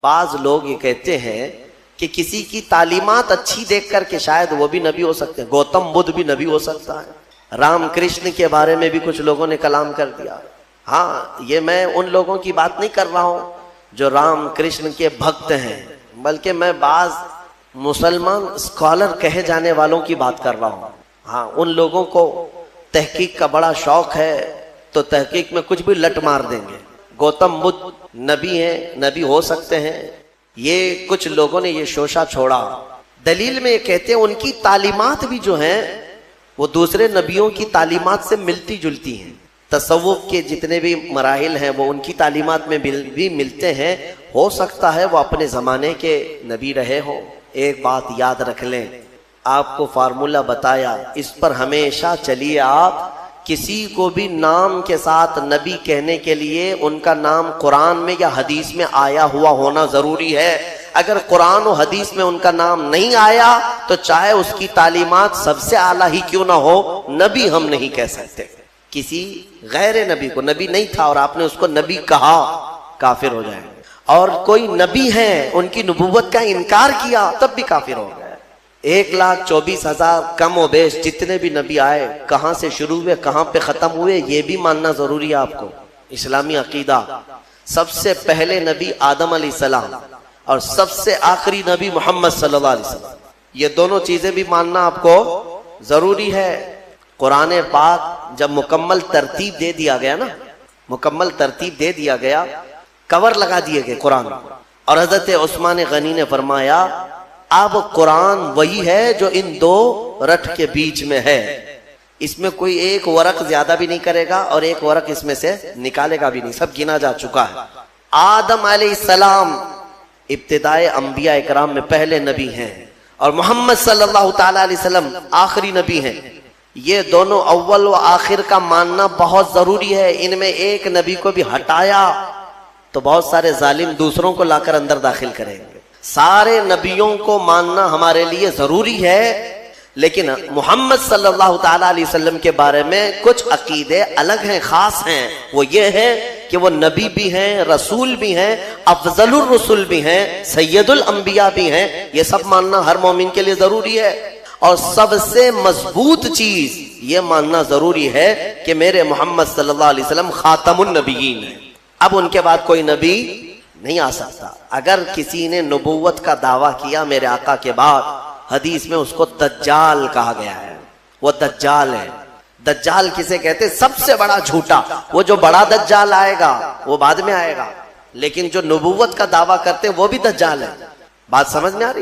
बाज लोग ये कहते हैं कि किसी की तालीमात अच्छी देख करके शायद वो भी नबी हो सकते हैं, गौतम बुद्ध भी नबी हो सकता है। राम कृष्ण के बारे में भी कुछ लोगों ने कलाम कर दिया। हाँ, ये मैं उन लोगों की बात नहीं कर रहा हूँ जो राम कृष्ण के भक्त हैं, बल्कि मैं बाज मुसलमान स्कॉलर कहे जाने वालों की बात कर रहा हूँ। हाँ, उन लोगों को तहकीक का बड़ा शौक है तो तहकीक में कुछ भी लट मार देंगे। गौतम बुद्ध नबी हैं, नबी हो सकते हैं, ये कुछ लोगों ने ये शोशा छोड़ा। दलील में ये कहते हैं उनकी तालीमात भी जो हैं वो दूसरे नबियों की तालीमात से मिलती जुलती हैं। तसव्वुफ के जितने भी मराहिल हैं वो उनकी तालीमात में भी मिलते हैं। हो सकता है वो अपने ज़माने के नबी रहे हो। एक बात याद रख लें, आपको फार्मूला बताया, इस पर हमेशा चलिए। आप किसी को भी नाम के साथ नबी कहने के लिए उनका नाम कुरान में या हदीस में आया हुआ होना जरूरी है। अगर कुरान और हदीस में उनका नाम नहीं आया तो चाहे उसकी तालीमात सबसे आला ही क्यों ना हो, नबी हम नहीं कह सकते। किसी गैर नबी को, नबी नहीं था और आपने उसको नबी कहा, काफिर हो जाएगा। और कोई नबी है उनकी नबूवत का इनकार किया तब भी काफिर हो गए। 1,24,000 कम व बेश जितने भी नबी आए, कहाँ से शुरू हुए कहाँ पे खत्म हुए ये भी मानना जरूरी है आपको। इस्लामी अकीदा, सबसे पहले नबी आदम अलैहिस्सलाम और सबसे आखिरी नबी मोहम्मद सल्लल्लाहु अलैहि वसल्लम, ये दोनों चीजें भी मानना आपको जरूरी है। कुरान पाक जब मुकम्मल तरतीब दे दिया गया ना, मुकम्मल तरतीब दे दिया गया, कवर लगा दिए गए कुरान, और हजरत उस्मान गनी ने फरमाया अब कुरान वही है जो इन दो रट के बीच में है, इसमें कोई एक वरक ज्यादा भी नहीं करेगा और एक वरक इसमें से निकालेगा भी नहीं, सब गिना जा चुका है। आदम अलैहिस्सलाम इब्तिदाए अंबिया इकराम में पहले नबी हैं और मोहम्मद सल्लल्लाहु ताला अलैहि वसल्लम आखिरी नबी हैं। ये दोनों अव्वल व आखिर का मानना बहुत जरूरी है। इनमें एक नबी को भी हटाया तो बहुत सारे जालिम दूसरों को लाकर अंदर दाखिल करेंगे। सारे नबियों को मानना हमारे लिए जरूरी है, लेकिन मोहम्मद सल्लल्लाहु ताला अलैहि वसल्लम के बारे में कुछ अकीदे अलग हैं, खास हैं। वो ये है कि वो नबी भी हैं, रसूल भी हैं, अफजलुर रसूल भी हैं, सैयदुल अंबिया भी हैं। ये सब मानना हर मोमिन के लिए जरूरी है। और सबसे मजबूत चीज ये मानना जरूरी है कि मेरे मोहम्मद सल्लल्लाहु अलैहि वसल्लम खातमुन नबीयीन है। अब उनके बाद कोई नबी नहीं आ सकता। अगर किसी ने नबूवत का दावा किया मेरे आका के बाद, हदीस में उसको दज्जाल कहा गया है। वो दज्जाल है। दज्जाल किसे कहते? सबसे बड़ा झूठा। वो जो बड़ा दज्जाल आएगा वो बाद में आएगा, लेकिन जो नबूवत का दावा करते वो भी दज्जाल है। बात समझ में आ रही?